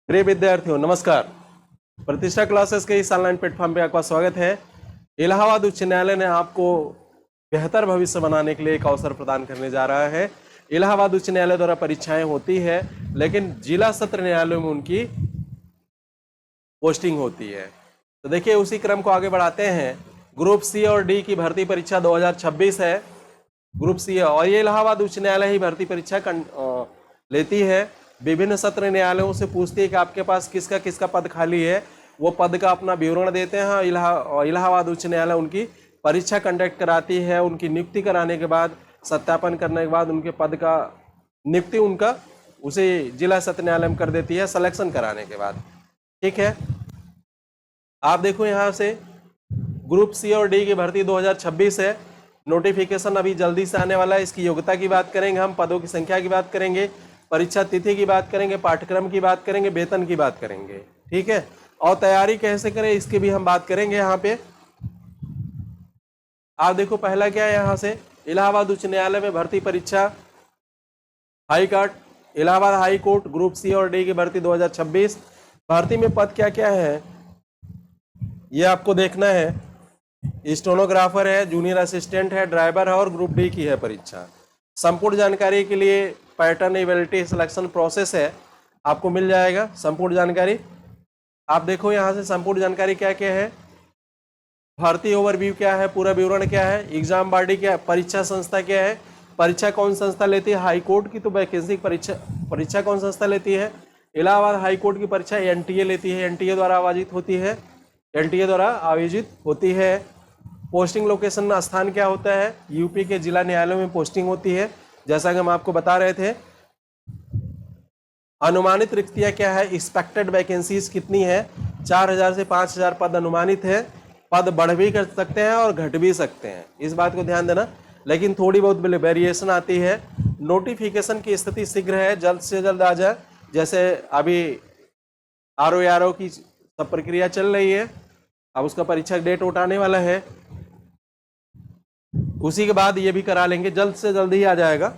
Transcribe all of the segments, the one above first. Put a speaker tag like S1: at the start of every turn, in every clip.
S1: प्रिय विद्यार्थियों नमस्कार। प्रतिष्ठा क्लासेस के इस ऑनलाइन प्लेटफॉर्म पे आपका स्वागत है। इलाहाबाद उच्च न्यायालय ने आपको बेहतर भविष्य बनाने के लिए एक अवसर प्रदान करने जा रहा है। इलाहाबाद उच्च न्यायालय द्वारा परीक्षाएं होती है, लेकिन जिला सत्र न्यायालयों में उनकी पोस्टिंग होती है। तो देखिए उसी क्रम को आगे बढ़ाते हैं। ग्रुप सी और डी की भर्ती परीक्षा 2026 है। ग्रुप सी है और ये इलाहाबाद उच्च न्यायालय ही भर्ती परीक्षा लेती है। विभिन्न सत्र न्यायालयों से पूछती है कि आपके पास किसका किसका पद खाली है। वो पद का अपना विवरण देते हैं। इलाहाबाद उच्च न्यायालय उनकी परीक्षा कंडक्ट कराती है। उनकी नियुक्ति कराने के बाद, सत्यापन करने के बाद उनके पद का नियुक्ति उनका उसे जिला सत्र न्यायालय में कर देती है सिलेक्शन कराने के बाद। ठीक है, आप देखो यहाँ से ग्रुप सी और डी की भर्ती 2026 है। नोटिफिकेशन अभी जल्दी से आने वाला है। इसकी योग्यता की बात करेंगे, हम पदों की संख्या की बात करेंगे, परीक्षा तिथि की बात करेंगे, पाठ्यक्रम की बात करेंगे, वेतन की बात करेंगे। ठीक है, और तैयारी कैसे करें इसकी भी हम बात करेंगे। यहाँ पे आप देखो पहला क्या है, यहाँ से इलाहाबाद उच्च न्यायालय में भर्ती परीक्षा high court, Allahabad high court group C और डी की भर्ती 2026। भर्ती में पद क्या क्या है ये आपको देखना है। स्टेनोग्राफर है, जूनियर असिस्टेंट है, ड्राइवर है और ग्रुप डी की है परीक्षा। संपूर्ण जानकारी के लिए पैटर्न एबिलिटी सिलेक्शन प्रोसेस है, आपको मिल जाएगा संपूर्ण जानकारी। आप देखो यहाँ से संपूर्ण जानकारी क्या क्या है। भर्ती ओवरव्यू क्या है, पूरा विवरण क्या है, एग्जाम बॉडी क्या है, परीक्षा संस्था क्या है, परीक्षा कौन संस्था लेती है, हाई कोर्ट की तो वैकेंसी परीक्षा कौन संस्था लेती है, इलाहाबाद हाई कोर्ट की परीक्षा एनटीए लेती है, एनटीए द्वारा आयोजित होती है, एनटीए द्वारा आयोजित होती है। पोस्टिंग लोकेशन स्थान क्या होता है, यूपी के जिला न्यायालयों में पोस्टिंग होती है, जैसा कि हम आपको बता रहे थे। अनुमानित रिक्तियां क्या है, एक्सपेक्टेड वैकेंसीज कितनी है, 4000 से 5000 पद अनुमानित है। पद बढ़ भी कर सकते हैं और घट भी सकते हैं, इस बात को ध्यान देना, लेकिन थोड़ी बहुत वेरिएशन आती है। नोटिफिकेशन की स्थिति शीघ्र है, जल्द से जल्द आ जाए। जैसे अभी आरओ की सब प्रक्रिया चल रही है, अब उसका परीक्षा डेट उठाने वाला है, उसी के बाद ये भी करा लेंगे, जल्द से जल्द ही आ जाएगा।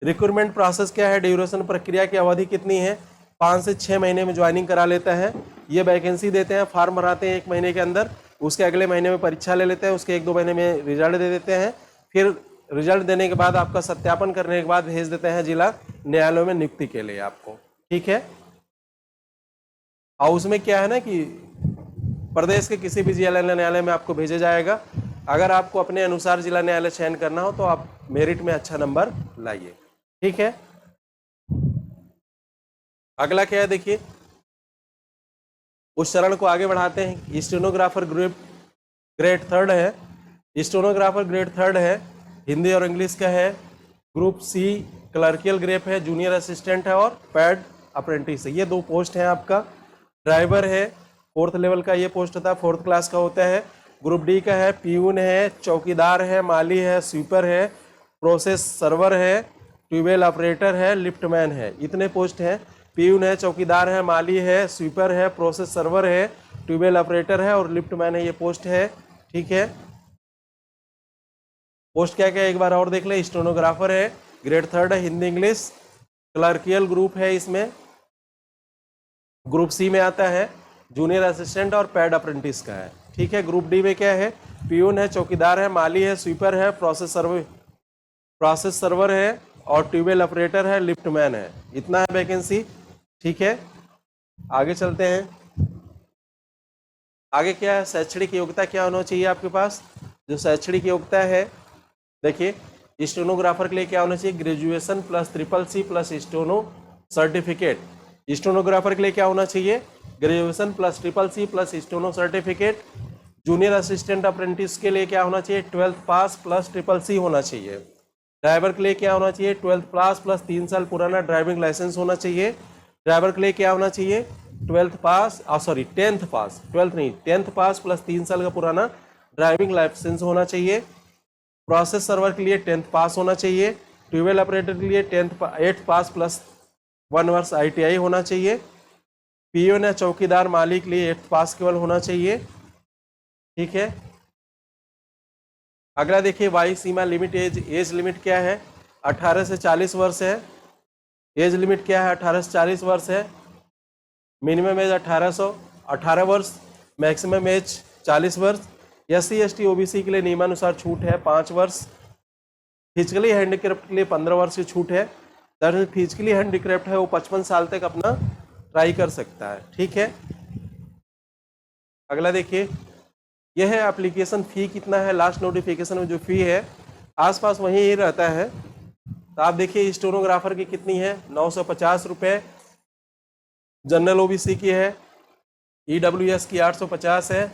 S1: रिक्रूटमेंट प्रोसेस क्या है, ड्यूरेशन प्रक्रिया की अवधि कितनी है, 5 से 6 महीने में ज्वाइनिंग करा लेता है। ये वैकेंसी देते हैं, फॉर्म भराते हैं 1 महीने के अंदर, उसके अगले महीने में परीक्षा ले लेते हैं, उसके 1-2 महीने में रिजल्ट दे देते हैं। फिर रिजल्ट देने के बाद आपका सत्यापन करने के बाद भेज देते हैं जिला न्यायालयों में नियुक्ति के लिए आपको। ठीक है, और उसमें क्या है ना कि प्रदेश के किसी भी जिला न्यायालय में आपको भेजा जाएगा। अगर आपको अपने अनुसार जिला न्यायालय चयन करना हो तो आप मेरिट में अच्छा नंबर लाइए। ठीक है, अगला क्या है देखिए, उस चरण को आगे बढ़ाते हैं। स्टेनोग्राफर ग्रेड 3 है, स्टेनोग्राफर ग्रेड 3 है, हिंदी और इंग्लिश का है। ग्रुप सी क्लर्कियल ग्रेप है, जूनियर असिस्टेंट है और पैड अप्रेंटिस है। ये 2 पोस्ट हैं आपका। ड्राइवर है, 4th लेवल का ये पोस्ट होता है, 4th क्लास का होता है। ग्रुप डी का है, पीयून है, चौकीदार है, माली है, स्वीपर है, प्रोसेस सर्वर है, ट्यूबवेल ऑपरेटर है, लिफ्टमैन है। इतने पोस्ट हैं। पीयून है, चौकीदार है, माली है, स्वीपर है, प्रोसेस सर्वर है, ट्यूबवेल ऑपरेटर है और लिफ्टमैन है, ये पोस्ट है। ठीक है, पोस्ट क्या क्या एक बार और देख ले। स्टेनोग्राफर है, ग्रेड 3 है, हिंदी इंग्लिश, क्लर्कियल ग्रुप है, इसमें ग्रुप सी में आता है, जूनियर असिस्टेंट और पैड अप्रेंटिस का है। ठीक है, ग्रुप डी में क्या है, पीयून है, चौकीदार है, माली है, स्वीपर है, प्रोसेस सर्वर है और ट्यूबवेल ऑपरेटर है, लिफ्टमैन है। इतना है वैकेंसी। ठीक है, आगे चलते हैं। आगे क्या है, शैक्षणिक योग्यता क्या होना चाहिए आपके पास। जो शैक्षणिक योग्यता है देखिए, स्टेनोग्राफर के लिए क्या होना चाहिए, graduation plus CCC plus steno certificate. Stenographer के लिए क्या होना चाहिए, graduation plus CCC plus steno certificate. Junior assistant apprentice के लिए क्या होना चाहिए, 12th पास प्लस CCC होना चाहिए। ड्राइवर के लिए क्या होना चाहिए, 12th पास प्लस 3 साल पुराना ड्राइविंग लाइसेंस होना चाहिए। ड्राइवर के लिए क्या होना चाहिए, 12th पास 10th पास, 12th नहीं 10th पास प्लस 3 साल का पुराना ड्राइविंग लाइसेंस होना चाहिए। प्रोसेस सर्वर के लिए 10th पास होना चाहिए। ट्यूबवेल ऑपरेटर के लिए 8th पास प्लस 1 वर्ष ITI होना चाहिए। पीओन या चौकीदार मालिक के लिए 8th पास केवल होना चाहिए। ठीक है, अगला देखिए, वायु सीमा लिमिट एज लिमिट क्या है, 18 से 40 वर्ष है। एज लिमिट क्या है, 18 से 40 वर्ष है। मिनिमम एज 18 वर्ष, मैक्सिमम एज 40 वर्ष। SC ST OBC के लिए नियमानुसार छूट है 5 वर्ष। फिजिकली हैंडीक्राफ्ट के लिए 15 वर्ष की छूट है। दरअसल फिजिकली हैंडीक्राफ्ट है वो 55 साल तक अपना ट्राई कर सकता है। ठीक है, अगला देखिए, यह है एप्लीकेशन फ़ी कितना है। लास्ट नोटिफिकेशन में जो फ़ी है आसपास वहीं ही रहता है। तो आप देखिए स्टेनोग्राफर की कितनी है, 950 रुपये। जनरल OBC की है, EWS की 850 है,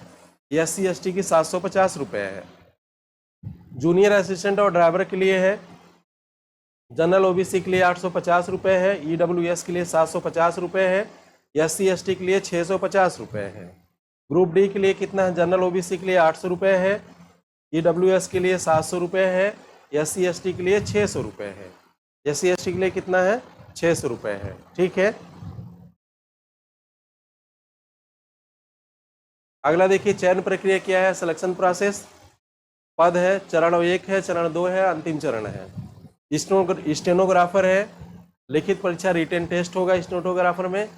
S1: SC ST की 750 रुपये है। जूनियर असिस्टेंट और ड्राइवर के लिए है, जनरल OBC के लिए 850 रुपये है, EWS के लिए 750 रुपये है, SC ST के लिए 650 रुपये है। ग्रुप डी के लिए कितना है, जनरल OBC के लिए 800 रुपये है, EWS के लिए 700 रुपये है, SC ST के लिए 600 रुपये है। SC ST के लिए कितना है, 600 रुपये है। ठीक है, अगला देखिए चयन प्रक्रिया क्या है, सिलेक्शन प्रोसेस। पद है, चरण 1 है, चरण 2 है, अंतिम चरण है। स्टेनोग्राफर है, लिखित परीक्षा रिटन टेस्ट होगा स्टेनोग्राफर में,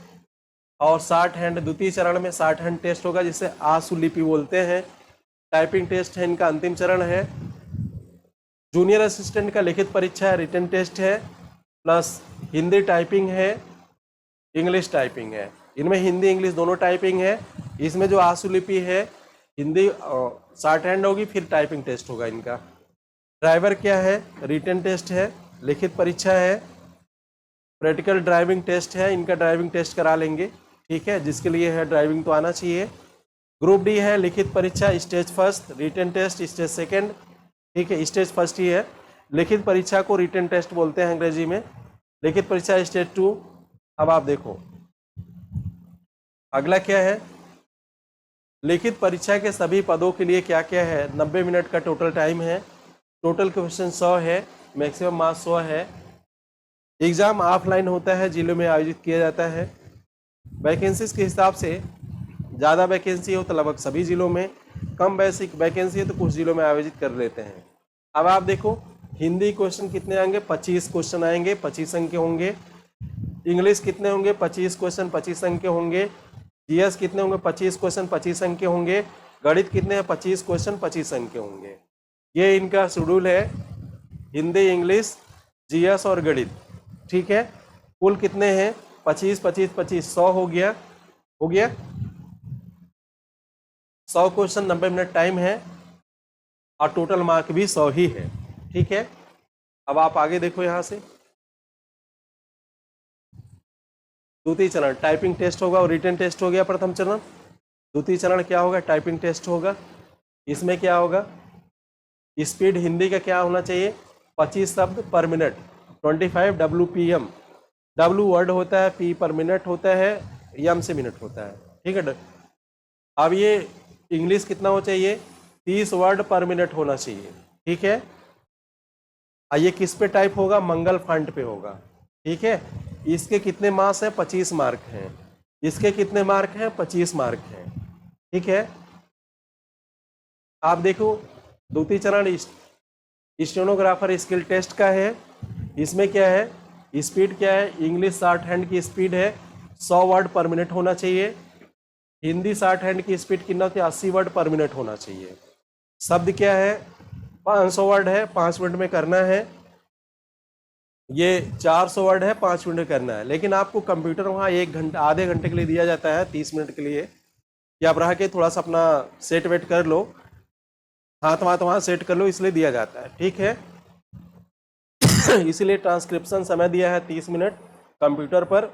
S1: और 60 हैंड द्वितीय चरण में 60 हैंड टेस्ट होगा जिसे आशुलिपि बोलते हैं। टाइपिंग टेस्ट है, इनका अंतिम चरण है। जूनियर असिस्टेंट का लिखित परीक्षा है, रिटन टेस्ट है, प्लस हिंदी टाइपिंग है, इंग्लिश टाइपिंग है। इनमें हिंदी इंग्लिश दोनों टाइपिंग है। इसमें जो आशुलिपि है हिंदी 60 हैंड होगी, फिर टाइपिंग टेस्ट होगा इनका। ड्राइवर क्या है, रिटन टेस्ट है, लिखित परीक्षा है, प्रैक्टिकल ड्राइविंग टेस्ट है, इनका ड्राइविंग टेस्ट करा लेंगे। ठीक है, जिसके लिए है ड्राइविंग तो आना चाहिए। ग्रुप डी है, लिखित परीक्षा stage first, written test stage second. ठीक है, स्टेज फर्स्ट ही है, लिखित परीक्षा को रिटन टेस्ट बोलते हैं अंग्रेजी में, लिखित परीक्षा स्टेज 2। अब आप देखो अगला क्या है, लिखित परीक्षा के सभी पदों के लिए क्या क्या है। 90 मिनट का टोटल टाइम है, टोटल क्वेश्चन 100 है, मैक्सिमम मार्क्स 100 है। एग्ज़ाम ऑफलाइन होता है, जिलों में आयोजित किया जाता है। वैकेंसीज के हिसाब से ज़्यादा वैकेंसी हो तो लगभग सभी जिलों में, कम बेसिक वैकेंसी है तो कुछ जिलों में आयोजित कर लेते हैं। अब आप देखो हिंदी क्वेश्चन कितने आएंगे, 25 क्वेश्चन आएंगे, 25 अंक के होंगे। इंग्लिश कितने होंगे, 25 क्वेश्चन 25 अंक के होंगे। GS कितने होंगे, 25 क्वेश्चन 25 अंक के होंगे। गणित कितने हैं, 25 क्वेश्चन 25 अंक के होंगे। ये इनका शेड्यूल है, हिंदी इंग्लिश GS और गणित। ठीक है, कुल कितने हैं, 25 25 25 100 हो गया 100 क्वेश्चन, 90 मिनट टाइम है, और टोटल मार्क भी 100 ही है। ठीक है, अब आप आगे देखो यहाँ से द्वितीय चरण टाइपिंग टेस्ट होगा और रिटन टेस्ट हो गया प्रथम चरण। द्वितीय चरण क्या होगा, टाइपिंग टेस्ट होगा। इसमें क्या होगा, स्पीड हिंदी का क्या होना चाहिए, 25 शब्द पर मिनट, 25 WPM। W वर्ड होता है, P पर मिनट होता है, M से मिनट होता है। ठीक है, अब ये इंग्लिश कितना हो चाहिए, 30 वर्ड पर मिनट होना चाहिए। ठीक है, ये किस पे टाइप होगा, मंगल फॉन्ट पे होगा। ठीक है, इसके कितने मार्क्स हैं, 25 मार्क हैं। इसके कितने मार्क हैं, 25 मार्क हैं। ठीक है, आप देखो द्वितीय चरण स्टेनोग्राफर स्किल टेस्ट का है। इसमें क्या है, स्पीड क्या है, इंग्लिश 60 हैंड की स्पीड है, 100 वर्ड पर मिनट होना चाहिए। हिंदी 60 हैंड की स्पीड कितना होती है, 80 वर्ड पर मिनट होना चाहिए। शब्द क्या है, 500 वर्ड है, 5 मिनट में करना है। ये 400 वर्ड है, 5 मिनट में करना है। लेकिन आपको कंप्यूटर वहाँ 1 घंटा आधे घंटे के लिए दिया जाता है, 30 मिनट के लिए, कि आप रह के थोड़ा सा अपना सेट वेट कर लो, हाथ वहाँ सेट कर लो, इसलिए दिया जाता है। ठीक है, इसीलिए ट्रांसक्रिप्शन समय दिया है 30 मिनट कंप्यूटर पर,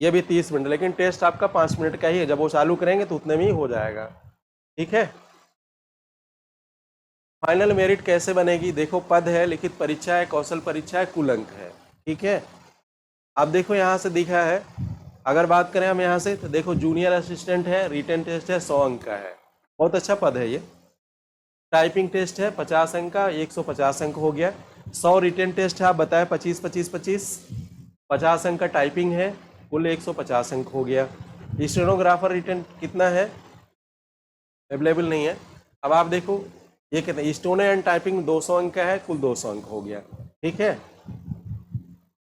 S1: यह भी 30 मिनट, लेकिन टेस्ट आपका 5 मिनट का ही है। जब वो चालू करेंगे तो उतने में ही हो जाएगा। ठीक है, फाइनल मेरिट कैसे बनेगी, देखो पद है, लिखित परीक्षा है, कौशल परीक्षा है, कुल अंक है। ठीक है, अब देखो यहाँ से दिखा है, अगर बात करें हम यहाँ से तो देखो जूनियर असिस्टेंट है, रिटन टेस्ट है, 100 अंक का है, बहुत अच्छा पद है ये। टाइपिंग टेस्ट है 50 अंक का, 150 अंक हो गया। 100 रिटन टेस्ट है, आप बताएं 25 25 25, 50 अंक का टाइपिंग है, कुल 150 अंक हो गया। स्टेनोग्राफर रिटन कितना है, अवेलेबल नहीं है। अब आप देखो ये कितना, स्टोन एंड टाइपिंग 200 अंक का है, कुल 200 अंक हो गया। ठीक है,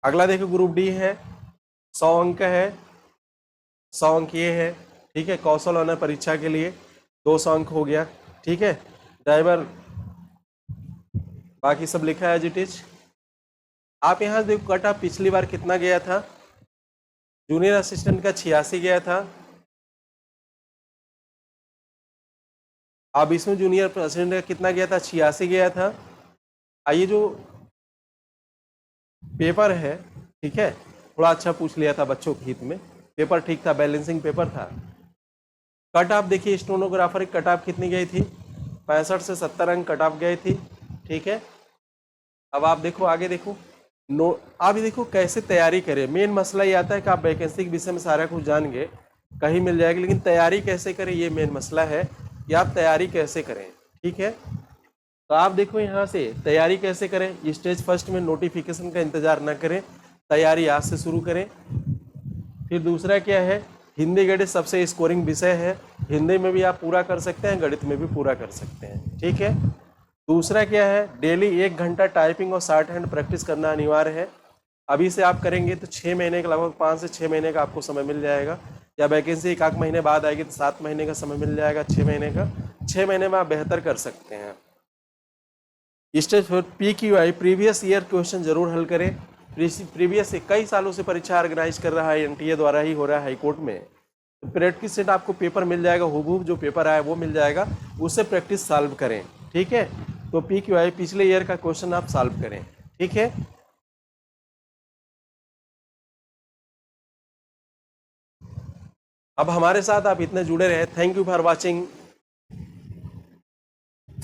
S1: अगला देखो ग्रुप डी है, 100 अंक का है, 100 अंक ये है, ठीक है। कौशल होना परीक्षा के लिए 200 अंक हो गया, ठीक है। ड्राइवर बाकी सब लिखा है एज इट इज। आप यहाँ देखो कट ऑफ पिछली बार कितना गया था, जूनियर असिस्टेंट का 86 गया था। अब इसमें जूनियर असिस्टेंट का कितना गया था, 86 गया था। आइए जो पेपर है, ठीक है, थोड़ा अच्छा पूछ लिया था बच्चों के हित में, पेपर ठीक था, बैलेंसिंग पेपर था। कट ऑफ देखिए स्टेनोग्राफर की कट ऑफ कितनी गई थी, 65 से 70 अंक कट ऑफ गई थी, ठीक है। अब आप देखो आगे देखो, नो आप देखो कैसे तैयारी करें। मेन मसला ये आता है कि आप वैकेंसी के विषय में सारा कुछ जान गए, कहीं मिल जाएगी, लेकिन तैयारी कैसे करें ये मेन मसला है कि आप तैयारी कैसे करें, ठीक है। तो आप देखो यहाँ से तैयारी कैसे करें। स्टेज फर्स्ट में नोटिफिकेशन का इंतजार न करें, तैयारी आज से शुरू करें। फिर दूसरा क्या है, हिंदी गणित सबसे स्कोरिंग विषय है, हिंदी में भी आप पूरा कर सकते हैं, गणित में भी पूरा कर सकते हैं, ठीक है। दूसरा क्या है, डेली 1 घंटा टाइपिंग और शॉर्ट हैंड प्रैक्टिस करना अनिवार्य है। अभी से आप करेंगे तो 6 महीने का, लगभग 5 से 6 महीने का आपको समय मिल जाएगा, या वैकेंसी 1 महीने बाद आएगी तो 7 महीने का समय मिल जाएगा, 6 महीने का। 6 महीने में आप बेहतर कर सकते हैं। Stage four PQI previous year question जरूर हल करें। प्रीवियस कई सालों से परीक्षा ऑर्गेनाइज कर रहा है, NTA द्वारा ही हो रहा है हाई कोर्ट में। तो प्रैक्टिस सेट आपको पेपर मिल जाएगा, हुबहू जो पेपर आया वो मिल जाएगा, उससे प्रैक्टिस सॉल्व करें, ठीक है। तो PQI पिछले ईयर का क्वेश्चन आप सॉल्व करें, ठीक है। अब हमारे साथ आप इतने जुड़े रहे, थैंक यू फॉर वॉचिंग।